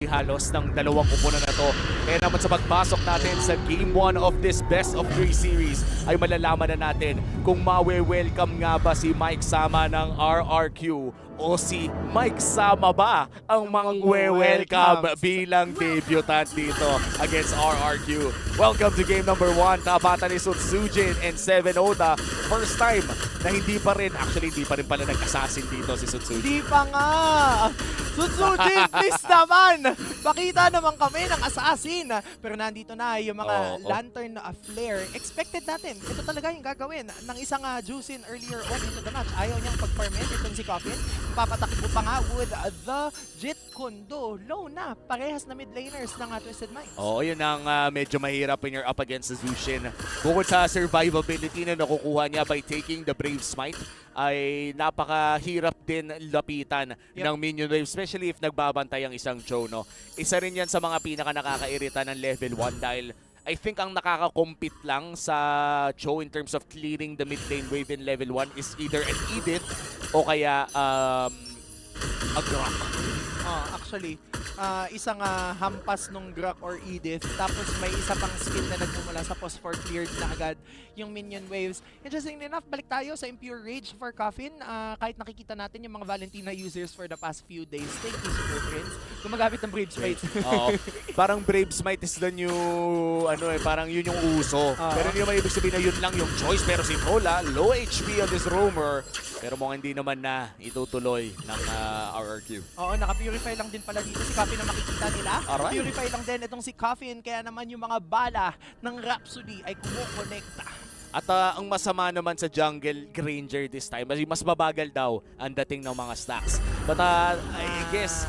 halos ng dalawang kupunan na to. Kaya naman sa pagpasok natin sa Game 1 of this Best of 3 series ay malalaman na natin kung mawe-welcome nga ba si Mike Sama ng RRQ o si Mike Sama ba ang welcome bilang debutant dito against RRQ. Welcome to game number 1. Kabata ni Sutsujin and 7 Oda. First time na hindi pa rin pala nag-assassin dito si Sutsujin. Hindi pa nga! Sutsujin, please naman! Pakita naman kami ng assassin! Pero nandito na yung mga lantern flare. Expected natin. Ito talaga yung gagawin ng isang Juicin earlier on into the match. Ayaw niyang pag-ferment itong si Coffin. Papatakbo pa nga with the Jit Kundo. Low na. Parehas na mid laners ng Twisted Minds. Oo, yun ang medyo mahirap when you're up against the Zushin. Bukod sa survivability na nakukuha niya by taking the Brave Smite, ay napakahirap din lapitan ng minion wave, especially if nagbabantay ang isang Cho, no? Isa rin yan sa mga pinaka nakakairita ng level 1 dahil I think ang nakaka-compete lang sa Cho in terms of clearing the mid lane wave in level 1 is either an Edith o kaya a Grok. Actually, isang hampas nung Grok or Edith, tapos may isa pang skill na nagmumula sa post for cleared na agad yung minion waves. Interesting enough, balik tayo sa Impure Rage for Coffin. Kahit nakikita natin yung mga Valentina users for the past few days, thank you Super Friends, gumagamit ng Brave Smite. Oo. Parang Brave Smite is the new, parang yun yung uso. Pero hindi naman ibig sabihin na yun lang yung choice. Pero si Rola, low HP on this roamer. Pero mukhang hindi naman na itutuloy ng RRQ. Oo, naka-purify lang din pala dito si Coffin na makikita nila. Alright. Purify lang din itong si Coffin, kaya naman yung mga bala ng Rhapsody ay kumukonekta. At ang masama naman sa jungle Granger this time, mas mabagal daw ang dating ng mga stacks. But I guess,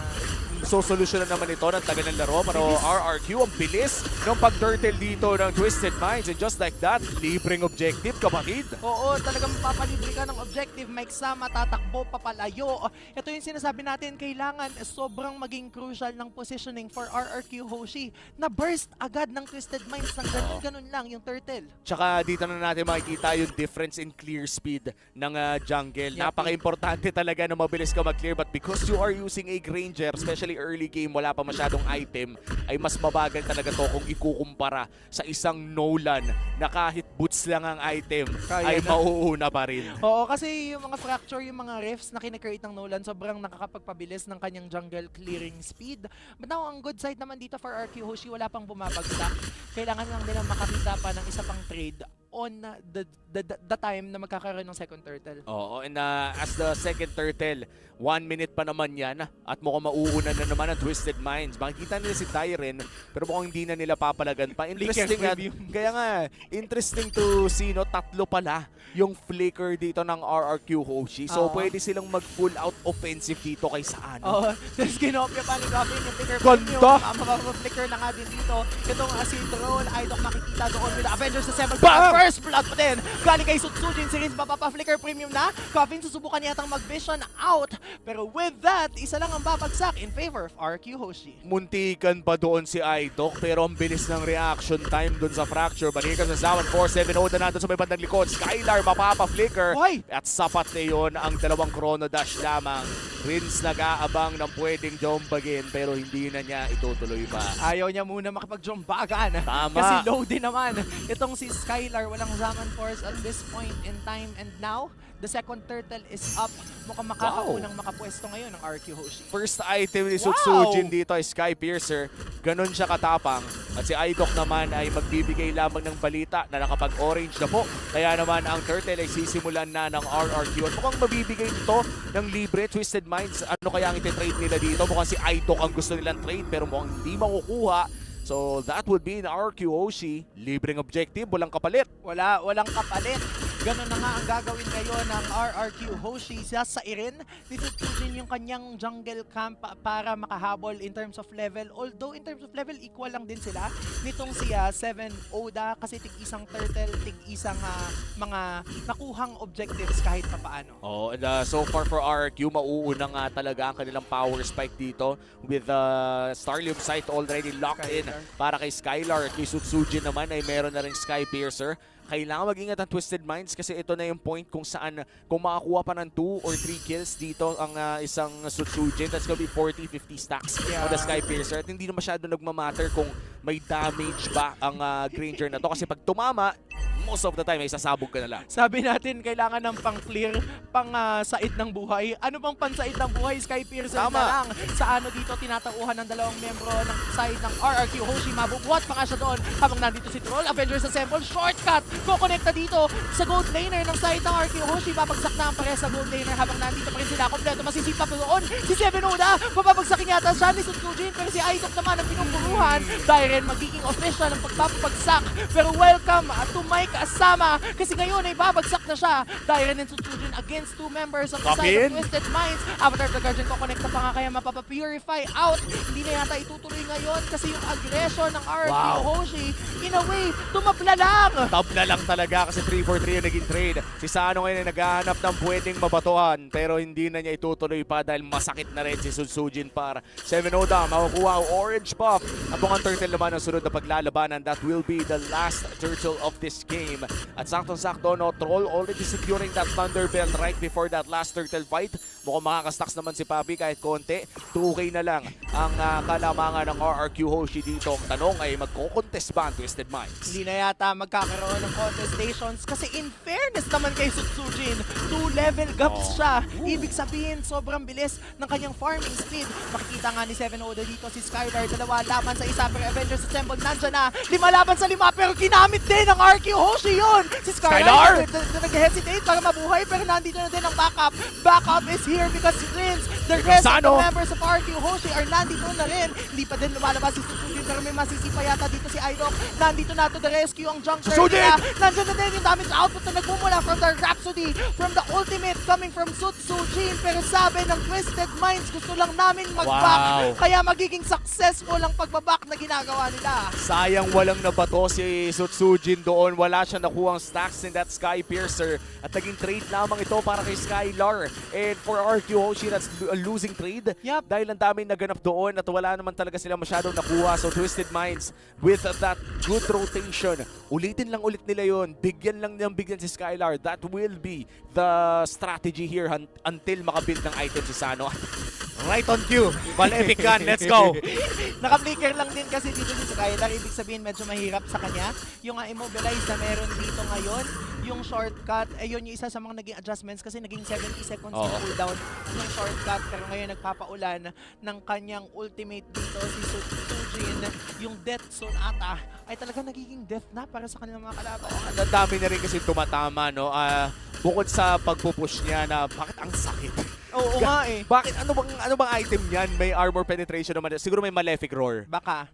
solusyon na naman ito ng tagal ng laro. Pero RRQ, ang bilis ng pag-turtle dito ng Twisted Minds. And just like that, libreng objective, kapatid. Oo, talagang papalibre ka ng objective. Mike Sama, tatakbo, papalayo. Ito yung sinasabi natin, kailangan sobrang maging crucial ng positioning for RRQ Hoshi na burst agad ng Twisted Minds ng ganun lang yung turtle. Tsaka dito na natin makikita yung difference in clear speed ng jungle. Napaka-importante talaga na mabilis ka mag-clear. But because you are using a Granger, especially early game, wala pa masyadong item, ay mas mabagal talaga to kung ikukumpara sa isang Nolan na kahit boots lang ang item, ay mauuna pa rin. Oo, kasi yung mga fracture, yung mga rifts na kinecreate ng Nolan, sobrang nakakapagpabilis ng kanyang jungle clearing speed. But now, ang good side naman dito for RQ Hoshi, wala pang bumabagsak. Kailangan lang nila makakita pa ng isa pang trade on the time na magkakaroon ng second turtle. Oo, and as the second turtle, 1 minute pa naman yan at mukhang mauuna na naman ang Twisted Minds. Makikita nila si Tyren pero mukhang hindi na nila papalagan pa. Interesting nga, kaya nga, interesting to see, no, tatlo pala yung flicker dito ng RRQ Hoshi. So pwede silang mag-full out offensive dito kay Saan. Oo, tapos kinopya pa ni Coffin yung flicker. Ganda! Mapapaflicker na nga din dito. Itong si Troll, Idok makikita doon with Avengers sa 7. Bam! First blood pa din. Galing kay Sutsujin, si Riz mapapa-flicker premium na. Coffin susubukan yatang mag-vision out. Pero with that, isa lang ang babagsak in favor of RQ Hoshi. Muntikan pa doon si Idok pero ang bilis ng reaction time doon sa fracture. Balikan sa Zawan 4-7-0 na nandun sa may bandang likod. Skylar mapapa-flicker. At sapat na yun ang dalawang chrono dash lamang. Rins nag-aabang ng pwedeng jombagin pero hindi na niya itutuloy pa. Ayaw niya muna makipag-jombagan. Tama. Kasi low din naman. Itong si Skylar, walang Zaman Force at this point in time. And now, the second turtle is up. Mukhang makakaunang makapwesto ngayon ng RQ Hoshi. First item ni Sutsujin dito ay Sky Piercer. Ganon siya katapang. At si Idok naman ay magbibigay lamang ng balita na nakapag-orange na po. Kaya naman ang turtle ay sisimulan na ng RRQ. At mukhang mabibigay nito ng libre. Twisted Minds, ano kaya ang iti-trade nila dito? Mukhang si Idok ang gusto nilang trade pero mukhang hindi makukuha. So that would be in RQ Hoshi. Libreng objective, walang kapalit. Walang kapalit. Ganun na nga ang gagawin ngayon ng RRQ Hoshi. Sasairin ni Sutsujin yung kanyang jungle camp para makahabol in terms of level. Although in terms of level, equal lang din sila nitong si 7 Oda kasi tig-isang turtle, tig-isang mga nakuhang objectives kahit papaano. Oh, and so far for RRQ, mauuna nga talaga ang kanilang power spike dito with Starlium Sight already locked in para kay Skylar. Kay Sutsujin naman ay meron na ring Sky Piercer. kailangan mag-ingat ang Twisted Minds kasi ito na yung point kung saan kung makakuha pa ng 2 or 3 kills dito ang isang Sutsujin, that's gonna be 40-50 stacks on the Skypiercer. At hindi na masyado nagmamatter kung may damage ba ang Granger na to kasi pag tumama, most of the time ay sasabog ka na lang. Sabi natin, kailangan ng pang-clear, pang-sait ng buhay. Ano bang pansait ng buhay? Skypiercer na lang. Sa ano dito, tinatauhan ng dalawang membro ng side ng RRQ. Hoshi, mabubuhat pa nga siya doon. Habang nandito si Troll, Avengers Assemble, shortcut! Kukonekta dito sa gold laner ng side ng RRQ. Hoshi, babagsak na ang pares sa gold laner habang nandito pa rin sila. Kompleto, masisipa pa doon. Si Seven Oda, mababagsakin yata siya ni Sutsujin. Pero si Aidok naman ang pinupuruhan. Dairen magiging official ng pagpapagsak. Pero welcome to Mike Asama kasi ngayon ay babagsak na siya. Dairen and Sutsujin against 2 members of the side of Twisted Minds. Avatar of the Guardian ko-connect na pa nga kaya mapapapurify out. Hindi na yata itutuloy ngayon kasi yung aggression ng RRQ Hoshi in a way, tumabla lang. Tabla lang talaga kasi 3-4-3 yung naging trade. Si Sano ngayon ay naghahanap ng pwedeng mabatuhan pero hindi na niya itutuloy pa dahil masakit na rin si Sutsujin para 7 Oda makukuha ang orange buff. Ang turtle naman ang sunod na paglalabanan. That will be the last turtle of this game. At saktong-sakto, no, Troll already securing that Thunder Belt right before that last turtle fight. Mukhang makakastacks naman si Papi kahit konti. 2K na lang ang kalamangan ng RRQ Hoshi dito. Ang tanong ay magko-contest ba ang Twisted Minds? Hindi na yata magkakaroon ng contestations kasi in fairness naman kay Sutsujin, 2 level gaps siya. Ibig sabihin, sobrang bilis ng kanyang farming speed. Makikita nga ni 7 Oda dito si Skylar, 2 laban sa isa pero Avengers Assemble nandyan na. 5 laban sa 5 pero ginamit din ng RQ Hoshi yun! Si Skylar nag-hesitate para mabuhay pero nandito na din ang backup. Backup is here because Rins, the rest of the members of RQ Hoshi are nandito na rin. Hindi pa din lumalabas si Sutsujin pero may masisipa yata dito si Aidok. Nandito na to the rescue ang jungler nila. Nandyan na din yung damage output na nagmumula from the Rhapsody, from the ultimate coming from Sutsujin. Pero sabi ng Twisted Minds, gusto lang namin mag-back. Kaya magiging successful ang pagbaback na ginagawa nila. Sayang walang nabato si Sutsujin doon. Wala siya nakuhang stacks in that Skypiercer. At naging trade lamang ito para kay Skylar. And for RQ Hoshi, that's a losing trade. Dahil ang daming naganap doon at wala naman talaga sila masyadong nakuha. So Twisted Minds with that good rotation. Ulitin lang ulit nila yon. Bigyan lang niyang bigyan si Skylar. That will be the strategy here until makabuild ng item si Sano. Right on cue. Malefic gun. Let's go. Naka-flicker lang din kasi dito si Skylar. Ibig sabihin medyo mahirap sa kanya. Yung immobilize na meron dito ngayon, yung shortcut, yun yung isa sa mga naging adjustments kasi naging 70 seconds yung cooldown yung shortcut. Pero ngayon nagpapaulan ng kanyang ultimate dito si Sutsujin. Yung death zone ata ay talaga nagiging death na para sa kanilang mga kalaban. Ang dami na rin kasi tumatama, no? Bukod sa pagpupush niya na bakit ang sakit. Oo nga eh. Bakit? Ano bang item niyan? May armor penetration naman. Siguro may Malefic Roar. Baka.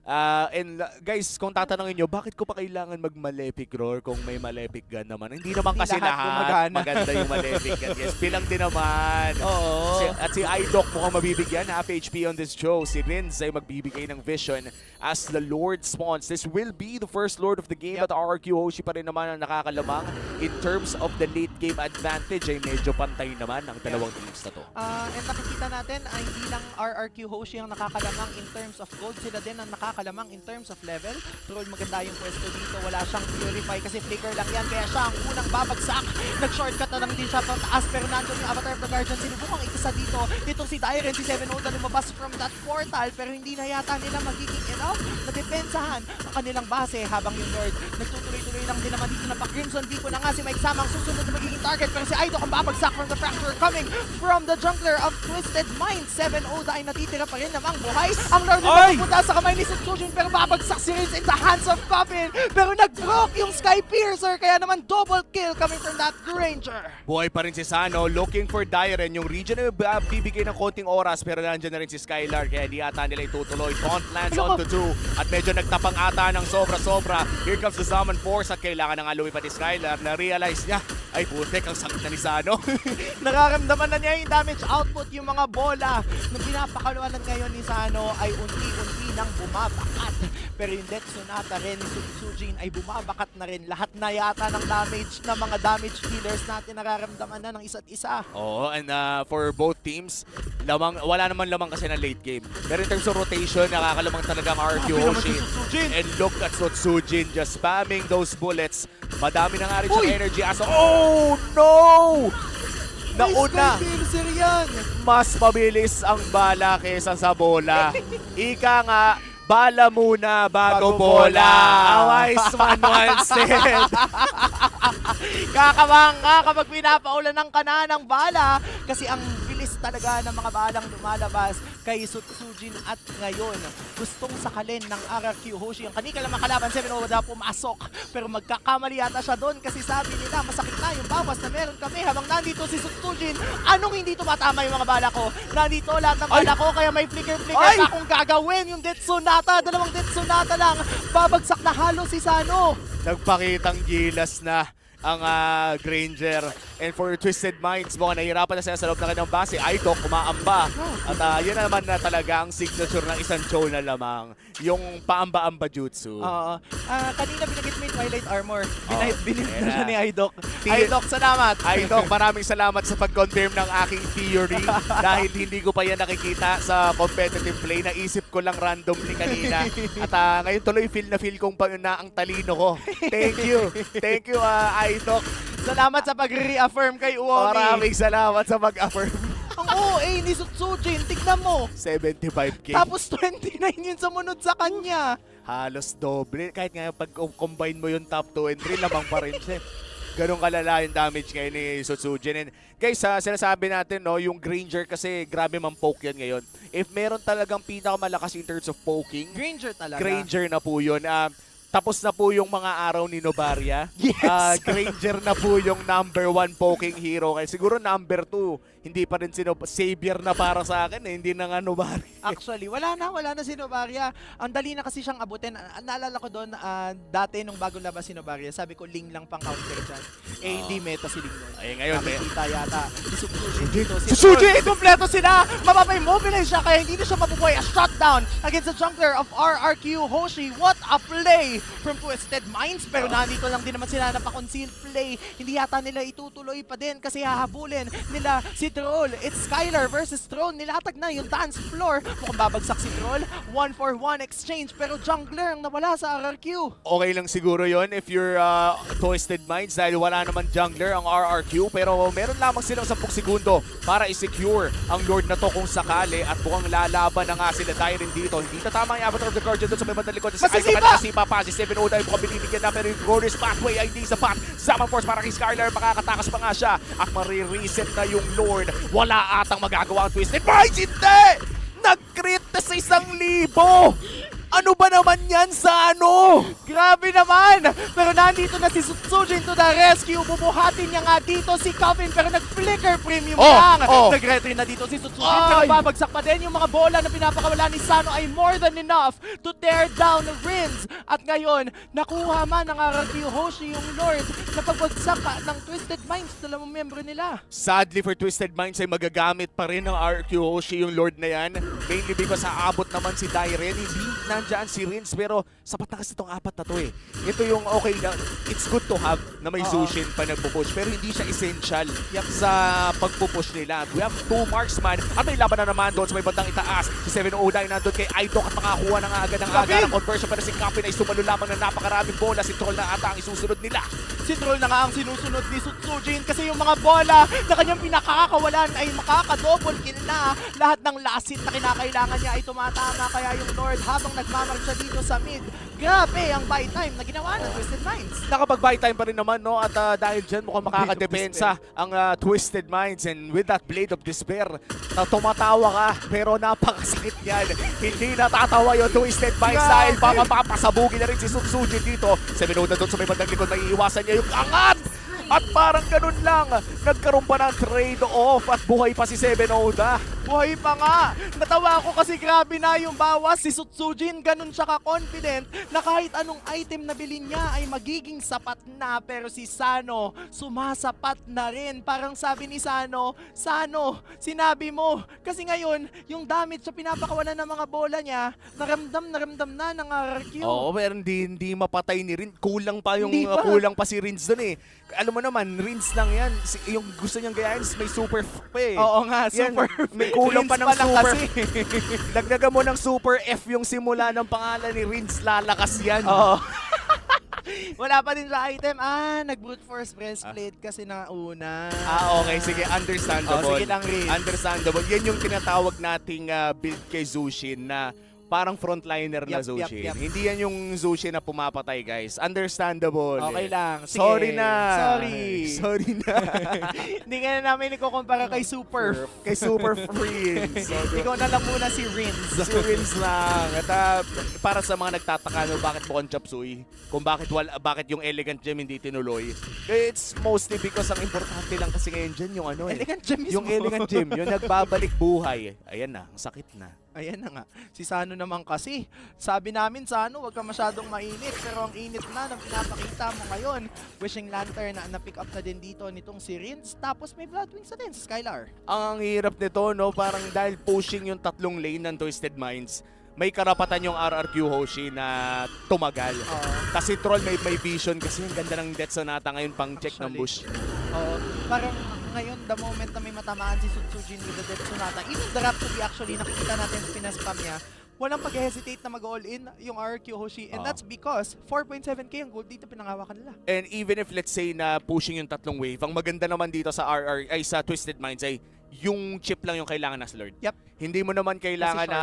And guys, kung tatanungin nyo, bakit ko pa kailangan mag-Malefic Roar kung may Malefic Gun naman? Hindi naman kasi lahat maganda yung Malefic Gun. Yes, bilang din naman. Oo. At si Aidok mukhang mabibigyan. Half HP on this show. Si Rins ay magbibigay ng vision as the Lord spawns. This will be the first Lord of the game. At RRQ Hoshi pa rin naman ang nakakalamang. In terms of the late game advantage, ay medyo pantay naman ang dalawang teams na to. And nakikita natin ay hindi lang RRQ Hoshi ang nakakalamang in terms of gold, sila din ang nakakalamang in terms of level. Troll, maganda yung pwesto dito, wala siyang purify kasi flicker lang yan, kaya siya ang unang babagsak. Nag-shortcut na lang din siya pataas pero nandun yung Avatar of the Guardian, sinubukang ikisa dito. Ditong si Dairen, si 7 Oda lumabas from that portal pero hindi na yata nila magiging enough na depensahan ang kanilang base habang yung Lord nagtutuloy-tuloy lang din naman dito na pa-Crimson Vico na nga si Mike Sama ang susunod na magiging target pero si Aidok ang babagsak from the Fracture coming from the jungler of Twisted Minds. 7 Oda ay natitira pa rin namang buhay. Ang Lord ay mapupunta sa kamay ni Sutsujin pero babagsak si Rins in the hands of Coffin pero nag-broke yung Skypiercer kaya naman double kill coming from that Granger. Buhay pa rin si Sano, looking for Dairen. Yung region ay bibigay ng konting oras pero nandiyan na rin si Skylar kaya di ata nila itutuloy. Taunt lands onto 2 at medyo nagtapang ata ng sobra-sobra. Here comes the Summon Force at kailangan na nga lumipat ni Skylar. Na-realize niya, ay putek, ang sakit na ni Sano. Nararamdaman na niya yung damage output, yung mga bola na pinapakaluanan ngayon ni Sano ay unti-unti nang bumabakat. Pero yung Death Sonata rin ni Sujin ay bumabakat na rin. Lahat na yata ng damage ng mga damage dealers natin nararamdaman na ng isa't isa. Oo, and for both teams, wala naman lamang kasi na late game. Pero in terms of rotation, nakakalamang talaga ang RQ Grabe naman Hoshi. si Sujin. And look at Sujin just spamming those bullets. Madami na nga rin siyang Uy! energy. Oh no! Nauna! Sir yan! Mas mabilis ang bala kesa sa bola. Ika nga, bala muna bago bola. A wise man once said. Kakabangga kapag pinapaulan ng kana ng bala kasi ang bilis talaga ng mga balang lumalabas kay Sujin at ngayon gustong sakalin ng RRQ Hoshi. Ang kanika lang makalaban, 7-0 daw pumasok pero magkakamali yata siya doon kasi sabi nila masakit na yung bawas na meron kami habang nandito si Sujin. Anong hindi tumatama yung mga bala ko? Nandito lahat ng bala ko kaya may flicker-flicker na akong gagawin. Yung Death Sonata, dalawang Death Sonata lang. Babagsak na halos si Sano. Nagpakitang gilas na ang Granger. And for Twisted Minds, mukhang nahihirapan na sila sa loob ng kanyang base. Idok, kumaamba. At yun naman na talaga ang signature ng isang show na lamang. Yung paamba-amba jutsu. Oo. Kanina binagit mo yung Twilight Armor. Binit na yeah. siya ni Idok. Idok, salamat. Idok, maraming salamat sa pag-confirm ng aking theory. Dahil hindi ko pa yan nakikita sa competitive play. Naisip ko lang randomly kanina. At ngayon tuloy feel kong na ang talino ko. Thank you. Thank you, Idok. Salamat sa pag-reaffirm kay Uomi. Maraming salamat sa mag-affirm. Ang OA ni Sujin, tignan mo. 75k. Tapos 29 yun sumunod sa kanya. Halos doble. Kahit nga pag-combine mo yung top 2 and 3, lamang pa rin siya. Ganun kalala yung damage ngayon ni Sujin. And guys, sinasabi natin, no, yung Granger kasi grabe man poke yan ngayon. If meron talagang pinakamalakas in terms of poking, Granger talaga. Granger na po yun. Tapos na po yung mga araw ni Novaria. Yes! Granger na po yung number 1 poking hero. Kaya siguro number 2, hindi pa rin savior na para sa akin. Hindi na nga Novaria. Actually, wala na si Novaria. Ang dali na kasi siyang abutin. Naalala ko doon, dati nung bago labas si Novaria, sabi ko, Ling lang pang counter dyan. Hindi meta si Ling doon. Ay, ngayon, Nakikita yata. Si Sujin dito. Si Sujin! Kompleto sila! Mapapay-mobilize siya kaya hindi na siya mabubuhay. A shutdown against the jungler of RRQ Hoshi. What a play from Twisted Minds. Pero nandito lang din naman sila napakonceal play. Hindi yata nila itutuloy pa din kasi hahabulin nila si Troll. It's Skylar versus Troll. Nilatag na yung dance floor. Mukhang babagsak si Troll. 1-for-1 exchange pero jungler ang nawala sa RRQ. Okay lang siguro yon if you're Twisted Minds dahil wala naman jungler ang RRQ pero meron lamang silang 10 segundo para i-secure ang Lord na to kung sakali at mukhang lalaban na nga sila dahil rin dito. Hindi tatama yung Avatar of the Guardian doon sa may bandang likod. Masisipa pa si 7-0 dahil mukhang binibigyan na pero yung Glorious Pathway ay hindi sapat. Zaman Force para kay Skylar, makakatakas pa nga siya at marireset na yung Lord. Wala atang magagawa ang Twisted Minds. Hindi! Nag-crit na sa 1,000! Ano ba naman yan sa ano? Grabe naman! Pero nandito na si Sujin to the rescue. Bubuhatin niya nga dito si Coffin pero nag-flicker premium lang. Nag-retry na dito si Sujin pero babagsak pa din. Yung mga bola na pinapakawala ni Sano ay more than enough to tear down the Rins. At ngayon, nakuha man ng RRQ Hoshi yung Lord na pagbagsak ng Twisted Minds. Dalawang membro nila. Sadly for Twisted Minds ay magagamit pa rin ng RQ Hoshi yung Lord na yan. Mainly because aabot naman si Dairen. Hindi nandyan si Rins pero sapat na kasi itong 4 na to eh. Ito yung okay na, it's good to have na may Zushin pa nagpupush pero hindi siya essential sa pagpupush nila. We have 2 marksman at may laban na naman doon sa may bandang itaas. Si 709 nandun kay Idok at makakuha na nga agad ng aga ng conversion pero si Capin ay sumalo lamang ng napakaraming bola. Si Troll na ata ang isusunod nila. Si Troll na nga ang sinusunod ni Sujin kasi yung mga bola na kanyang pinakakawalan ay makakadouble kill na. Lahat ng lasit na kinakailangan niya ay tumatama kaya yung Lord habang nagmamark siya dito sa mid. Grabe ang buy time na ginawa ng Twisted Minds. Nakapag-buy time pa rin naman, no? At dahil dyan mukhang makakadepensa ang Twisted Minds and with that Blade of Despair na tumatawa ka pero napakasakit yan. Hindi natatawa yung Twisted Minds dahil papasabugin na rin si Sujin dito. 7-0 na doon sa may bandang likod, may iiwasan niya yung angat! At parang ganun lang, nagkaroon pa ng trade-off at buhay pa si 7-0 na. Buhay pa nga! Natawa ako kasi grabe na yung bawas. Si Sutsujin, ganun siya ka-confident na kahit anong item na bilhin niya ay magiging sapat na. Pero si Sano, sumasapat na rin. Parang sabi ni Sano, Sano, sinabi mo. Kasi ngayon, yung damage sa pinapakawalan ng mga bola niya, naramdam na ng RRQ. Oo, pero hindi mapatay ni Rin. Kulang pa Hindi pa. kulang pa si Rins dun eh. Alam mo naman, Rins lang yan. Yung gusto niyang gayahin is may super pa eh. Oo nga, Yan, super. may kulang pa ng Rins lang super. kasi. Dagdagan mo ng super F yung simula ng pangalan ni Rins, lalakas yan. Oo. Wala pa din sa item. Nag-brute force breastplate kasi na una. Okay, sige, understandable. Oh, sige lang, Rins. Understandable. Yan yung tinatawag nating build kay Zushin na parang frontliner na Yup, Zushin. yup, yup. Hindi yan yung Zushin na pumapatay, guys. Understandable. Okay lang. Sige. Sorry na. Sorry. Sorry na. Hindi nga na namin ikukumpara kay Super. Kay Super Friends. So, Ikaw na lang muna si Rins. si Rins lang. At para sa mga nagtataka no, bakit mukhang chop suey, kung bakit yung elegant gem hindi tinuloy, it's mostly because ang importante lang kasi ngayon dyan yung ano eh. Elegant gem mismo. Yung elegant gem, yung nagbabalik buhay. Ayan na, ang sakit na. Ayan na nga. Si Sano naman kasi. Sabi namin, Sano, huwag ka masyadong mainit. Pero ang init na ng pinapakita mo ngayon. Wishing Lantern na pick up na din dito nitong si Rins. Tapos may Blood Wings na din si Skylar. Ang hirap nito, no? Parang dahil pushing yung tatlong lane ng Twisted Minds, may karapatan yung RRQ Hoshi na tumagal. Kasi Troll may vision kasi ang ganda ng Death Sonata ngayon pang check ng Actually. bush. Oo. Parang ngayon, the moment na may matamaan si Sutsujin with the Death Sonata, even the Rhapsody actually, nakikita natin pinaspam niya, walang pag-hesitate na mag-all-in yung RRQ Hoshi. And that's because 4.7k ang gold dito pinangawakan nila. And even if let's say na pushing yung tatlong wave, ang maganda naman dito sa sa Twisted Minds ay yung chip lang yung kailangan na sa Lord. Yep. Hindi mo naman kailangan Kasi na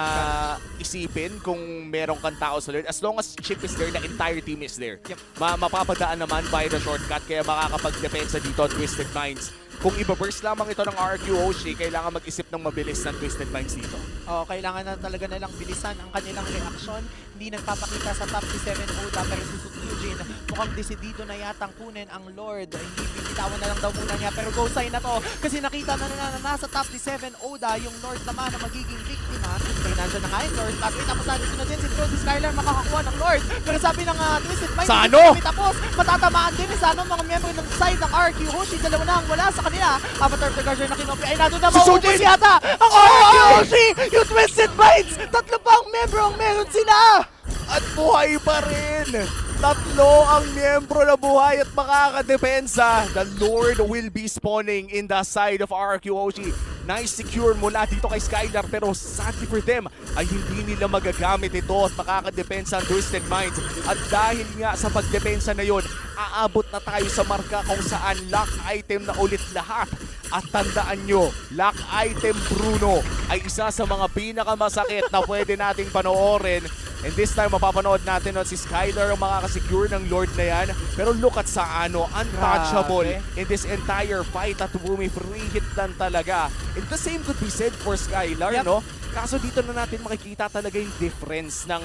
isipin kung meron kang tao sa Lord. As long as chip is there, the entire team is there. Yep. Mapapadaan naman by the shortcut kaya makakapag-depensa dito at Twisted Minds. Kung ibaburst lamang ito ng RQ Hoshi, kailangan mag-isip ng mabilis ng Twisted Minds dito. Kailangan na talaga nilang bilisan ang kanilang reaksyon. Hindi nagpapakita sa top 7 Oda pero si Sutsujin mukhang desidido na yatang kunin ang Lord. Hindi bibitawan na lang daw muna niya pero go sign na to kasi nakita na nila na nasa top 7 Oda yung Lord naman na magiging biktima. Pero nandiyan na nga yung Lord. Tapos nandito na din si Pro Skylar makakakuha ng Lord. Pero sabi ng Twisted Minds, Sano? hindi tapos. Matatamaan din ni Sano mga miyembro ng side ng RQ Hoshi. Dalawa na ang wala sa kanila. Avatar of the Guardian na kinopia ay nandun na maubos yata ang RQ Hoshi! Yung Twisted Minds! Tatlo pa ang miyembro ang meron sila! At buhay pa rin! Tatlo ang miyembro na buhay at makakadepensa. The Lord will be spawning in the side of RQ Hoshi. Nice secure mula dito kay Skylar pero sadly for them ay hindi nila magagamit ito at makakadepensa ang Twisted Minds. At dahil nga sa pagdepensa na yon, aabot na tayo sa marka kung saan lock item na ulit lahat. At tandaan nyo, lock item Bruno ay isa sa mga pinakamasakit na pwede nating panoorin. And this time, mapapanood natin si Skylar ang makakasecure ng Lord na yan. Pero look at Sano, untouchable in this entire fight at free hit lang talaga. And the same could be said for Skylar, Yep. no? Kaso dito na natin makikita talaga yung difference ng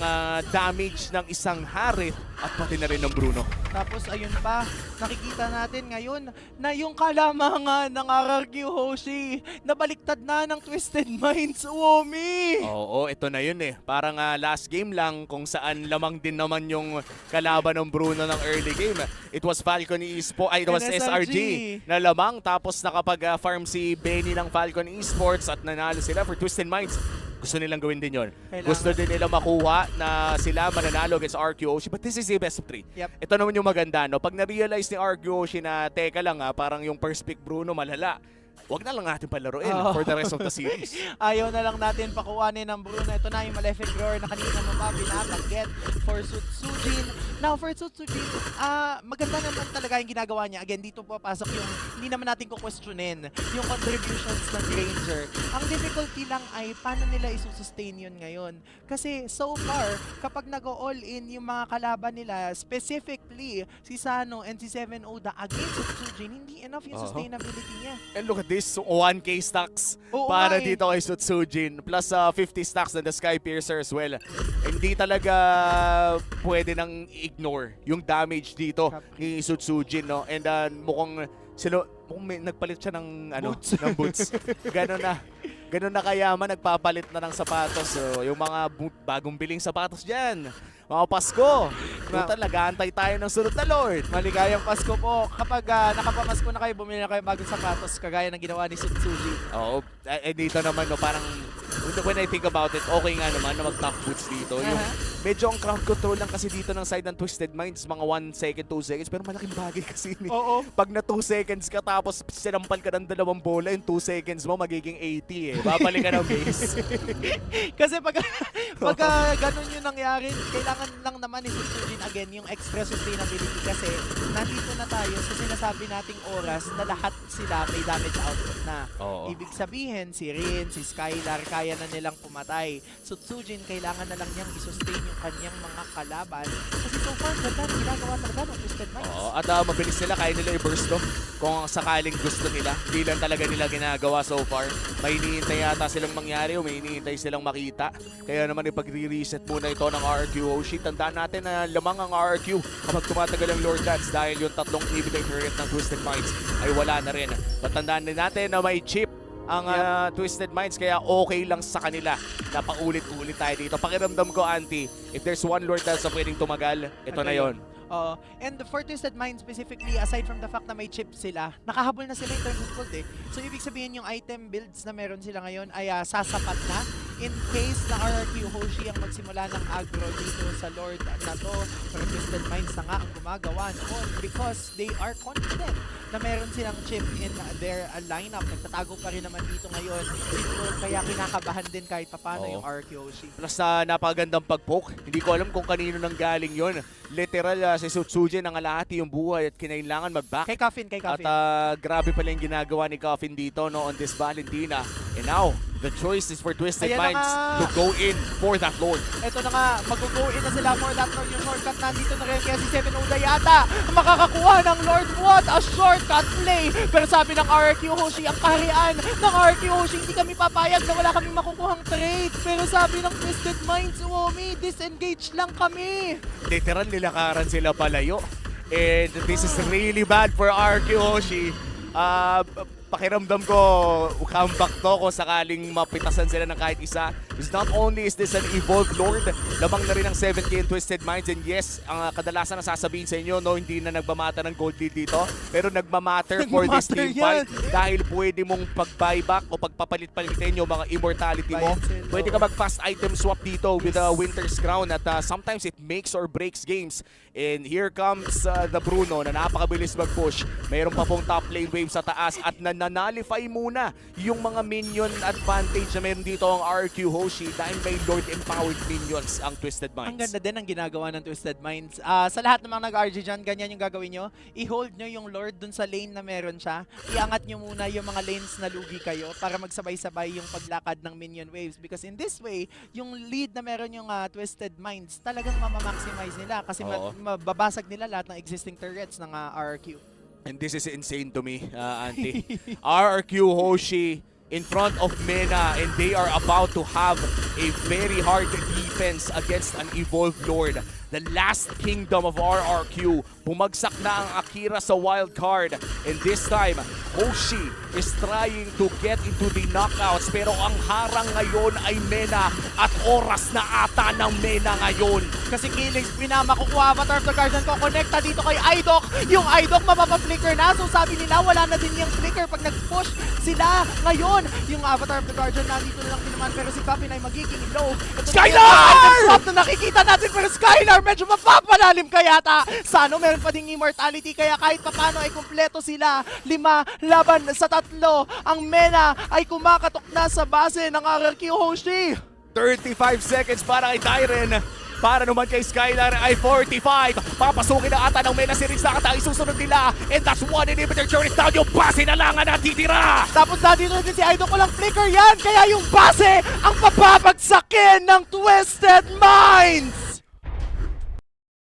damage ng isang Harith at pati na rin ng Bruno. Tapos ayun pa, nakikita natin ngayon na yung kalamangan ng RRQ Hoshi nabaliktad na ng Twisted Minds, Womi! Oo, ito na yun eh. Parang last game lang kung saan lamang din naman yung kalaban ng Bruno ng early game. It was Falcon Esports, it was SRG na lamang tapos nakapag-farm si Benny ng Falcon Esports at nanalo sila for Twisted Minds. Gusto nilang gawin din yun. Gusto din nila makuha na sila mananalo against RQ Hoshi. But this is a best of 3. Yep. Ito naman yung maganda, no? Pag na-realize ni RQ Hoshi na, teka lang parang yung first pick Bruno malala. Wag na lang natin palaruin for the rest of the series. Ayaw na lang natin pakuhanin ng Bruno. Ito na yung Malefic Roar na kanina mo pa binabanggit for Sutsujin. Now for Sutsujin, maganda naman talaga yung ginagawa niya. Again, dito papasok yung hindi naman natin kukwestiyonin yung contributions ng Granger. Ang difficulty lang ay paano nila isusustain yun ngayon. Kasi so far, kapag nag-all-in yung mga kalaban nila, specifically si Sano and si 7 Oda against Sutsujin, hindi enough yung sustainability niya. And look at this, 1k stacks Oo para nga eh. dito kay Sutsujin. Plus 50 stacks na the Sky Piercer as well. Hindi talaga pwede nang ignore yung damage dito ni Sutsujin, no? And mukhang may nagpalit siya ng, Boots. ng boots. Gano'n na. ganun na kayaman, nagpapalit na ng sapatos. So, yung mga bagong biling sapatos dyan, mga Pasko, total, nag-aantay tayo ng sunod na Lord. Maligayang Pasko po. Kapag nakapamasko na kayo, bumili na kayo bagong sapatos, kagaya ng ginawa ni Sutsuji. Oo, dito naman, no, parang, when I think about it, okay nga naman na mag-top boots dito. Yung, medyo ang crowd control lang kasi dito ng side ng Twisted Minds, mga 1 second, 2 seconds, pero malaking bagay kasi. Oo. Pag na 2 seconds ka tapos sinampal ka ng 2 bola, yung 2 seconds mo magiging 80 eh. Babalik ka ng base. Kasi pag ganun yung nangyari, kailangan lang naman ni Sutsuji again yung extra sustainability kasi nandito na tayo sa sinasabi nating oras na lahat sila may damage output na. Oo. Ibig sabihin, si Rin, si Skylar, kaya na nilang pumatay. Sutsujin, kailangan na lang niyang i-sustain yung kanyang mga kalaban. Kasi so far, ganda ang ginagawa talaga ng Twisted Minds. Oo, at mabilis sila, kaya nila i-burst to kung sakaling gusto nila. Hindi lang talaga nila ginagawa so far. May hinihintay yata silang mangyari o may hinihintay silang makita. Kaya naman ipag-reset muna ito ng RRQ Hoshi. Tandaan natin na lamang ang RRQ kapag tumatagal ang Lord Dance dahil yung tatlong inhibitor turret ng Twisted Minds ay wala na rin. Patandaan din natin na may chip ang Twisted Minds kaya okay lang sa kanila na paulit-ulit tayo dito. Pakiramdam ko, Auntie, if there's one Lord Dance na pwedeng tumagal, ito na yon. And for Twisted Mind specifically, aside from the fact na may chip sila, nakahabol na sila in terms of gold eh. So ibig sabihin yung item builds na meron sila ngayon ay sasapat na in case na RRQ Hoshi ang magsimula ng aggro dito sa Lord na to. Pero Twisted Minds na nga ang gumagawa noon because they are confident na meron silang chip in their lineup. Nagtatago pa rin naman dito ngayon. Kaya kinakabahan din kahit papano yung RRQ Hoshi. Plus napakagandang pag-poke. Hindi ko alam kung kanino nang galing yon. Literal si Sutsuji nangalahati yung buhay at kinailangan mag-back. Kay Coffin. At grabe pala yung ginagawa ni Coffin dito no, on this Valentina. And now, the choice is for Twisted Minds to go in for that Lord. Ito na nga, mag-go in na sila for that Lord. Yung shortcut nandito na rin kaya si Seven Oda yata makakakuha ng Lord. What a shortcut play! Pero sabi ng RRQ Hoshi, ang kaharian ng RRQ Hoshi, hindi kami papayag na wala kaming makukuhang trade. Pero sabi ng Twisted Minds, Uomi, disengage lang kami. Literal nilakaran sila palayo. And this is really bad for RRQ Hoshi. Pakiramdam ko, comeback to kung sakaling mapitasan sila ng kahit isa. Because not only is this an evolved Lord, lamang na rin ang 7K and Twisted Minds. And yes, ang kadalasan na sasabihin sa inyo, no, hindi na nagmamatter ng gold lead dito. Pero nagmamatter for this team fight dahil pwede mong pag-buyback o pagpapalit-palitin yung mga immortality mo. Pwede ka mag-fast item swap dito with the Winter's Crown at sometimes it makes or breaks games. And here comes the Bruno na napakabilis mag-push. Mayroon pa pong top lane wave sa taas at nanalify muna yung mga minion advantage na meron dito ang RQ Hoshi dahil may Lord Empowered minions ang Twisted Minds. Ang ganda din ang ginagawa ng Twisted Minds. Sa lahat ng mga nag-RG dyan, ganyan yung gagawin nyo. I-hold nyo yung Lord dun sa lane na meron siya. Iangat nyo muna yung mga lanes na lugi kayo para magsabay-sabay yung paglakad ng minion waves. Because in this way, yung lead na meron yung Twisted Minds, talagang mamamaximize nila kasi mababasag nila lahat ng existing turrets ng RRQ. And this is insane to me, Auntie. RRQ Hoshi in front of Mena and they are about to have a very hard defense against an evolved Lord. The last kingdom of RRQ. Bumagsak na ang Akira sa wild card. And this time, Hoshi is trying to get into the knockouts. Pero ang harang ngayon ay Mena at oras na ata ng Mena ngayon. Kasi Killings, pinamakukuha Avatar of the Guardian ko. Connecta dito kay Idok. Yung Idok mapapa-flicker na. So sabi nila, wala na din yung flicker pag nag-push sila. Ngayon, yung Avatar of the Guardian nandito na lang din naman. Pero si Coffin ay magiging low. Skylar! Swap na nakikita natin. Pero Skylar, medyo mapapalalim ka yata. Sano, meron pa ding immortality. Kaya kahit papano ay kumpleto sila. 5 laban sa 3. Ang Mena ay kumakatok na sa base ng RRQ Hoshi. 35 seconds para kay Tyren. Para naman kay Skylar ay 45. Papasukin na ata ng Mena series na ata isusunod nila. And that's one inhibitor journey down. Yung base na lang ang natitira. Tapos nandito din si Idol ko lang flicker yan. Kaya yung base ang papapagsakin ng Twisted Minds.